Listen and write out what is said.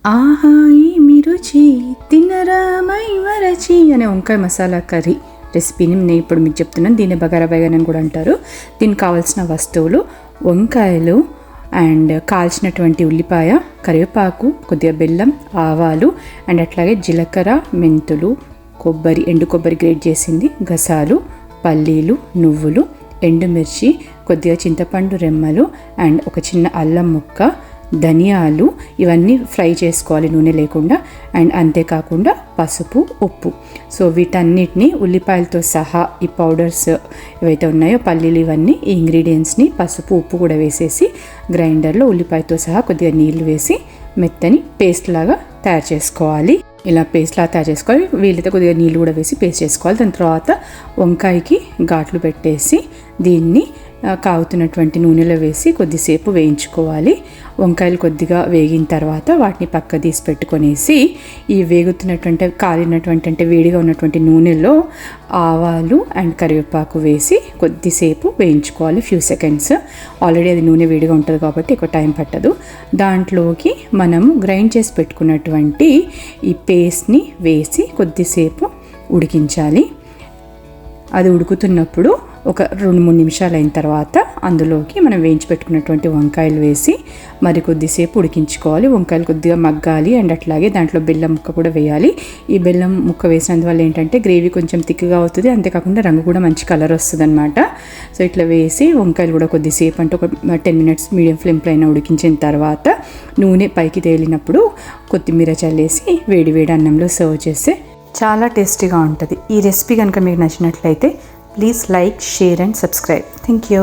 ఆహా ఈ రుచి తిన్నరామై వరచి అనే వంకాయ మసాలా కర్రీ రెసిపీని నేను ఇప్పుడు మీకు చెప్తున్నాను. దీన్ని బగారా బైగన్ అని కూడా అంటారు. దీనికి కావాల్సిన వస్తువులు వంకాయలు అండ్ కాల్చినటువంటి ఉల్లిపాయ, కరివేపాకు, కొద్దిగా బెల్లం, ఆవాలు అండ్ అట్లాగే జీలకర్ర, మెంతులు, కొబ్బరి, ఎండు కొబ్బరి గ్రేట్ చేసింది, గసాలు, పల్లీలు, నువ్వులు, ఎండుమిర్చి, కొద్దిగా చింతపండు రెమ్మలు అండ్ ఒక చిన్న అల్లం ముక్క, ధనియాలు, ఇవన్నీ ఫ్రై చేసుకోవాలి నూనె లేకుండా. అండ్ అంతేకాకుండా పసుపు, ఉప్పు. సో వీటన్నిటిని ఉల్లిపాయలతో సహా ఈ పౌడర్స్ ఏవైతే ఉన్నాయో పల్లీలు, ఇవన్నీ ఈ ఇంగ్రీడియంట్స్ని పసుపు, ఉప్పు కూడా వేసేసి గ్రైండర్లో ఉల్లిపాయతో సహా కొద్దిగా నీళ్లు వేసి మెత్తని పేస్ట్ లాగా తయారు చేసుకోవాలి. ఇలా పేస్ట్ లాగా తయారు చేసుకోవాలి. వీలైతే కొద్దిగా నీళ్ళు కూడా వేసి పేస్ట్ చేసుకోవాలి. దాని తర్వాత వంకాయకి ఘాట్లు పెట్టేసి దీన్ని కాగుతున్నటువంటి నూనెలో వేసి కొద్దిసేపు వేయించుకోవాలి. వంకాయలు కొద్దిగా వేగిన తర్వాత వాటిని పక్క తీసి పెట్టుకొనేసి ఈ వేగుతున్నటువంటి కాలినటువంటి అంటే వేడిగా ఉన్నటువంటి నూనెలో ఆవాలు అండ్ కరివేపాకు వేసి కొద్దిసేపు వేయించుకోవాలి, ఫ్యూ సెకండ్స్. ఆల్రెడీ అది నూనె వేడిగా ఉంటుంది కాబట్టి ఎక్కువ టైం పట్టదు. దాంట్లోకి మనము గ్రైండ్ చేసి పెట్టుకున్నటువంటి ఈ పేస్ట్ని వేసి కొద్దిసేపు ఉడికించాలి. అది ఉడుకుతున్నప్పుడు ఒక 2-3 నిమిషాలు అయిన తర్వాత అందులోకి మనం వేయించి పెట్టుకున్నటువంటి వంకాయలు వేసి మరి కొద్దిసేపు ఉడికించుకోవాలి. వంకాయలు కొద్దిగా మగ్గాలి అండ్ అట్లాగే దాంట్లో బెల్లం ముక్క కూడా వేయాలి. ఈ బెల్లం ముక్క వేసినందువల్ల ఏంటంటే గ్రేవీ కొంచెం థిక్గా అవుతుంది, అంతేకాకుండా రంగు కూడా మంచి కలర్ వస్తుంది అనమాట. సో ఇట్లా వేసి వంకాయలు కూడా కొద్దిసేపు అంటే ఒక 10 మినిట్స్ మీడియం ఫ్లేమ్లో అయినా ఉడికించిన తర్వాత నూనె పైకి తేలినప్పుడు కొత్తిమీర చల్లేసి వేడి వేడి అన్నంలో సర్వ్ చేస్తే చాలా టేస్టీగా ఉంటుంది. ఈ రెసిపీ కనుక మీకు నచ్చినట్లయితే please like, share and subscribe. Thank you.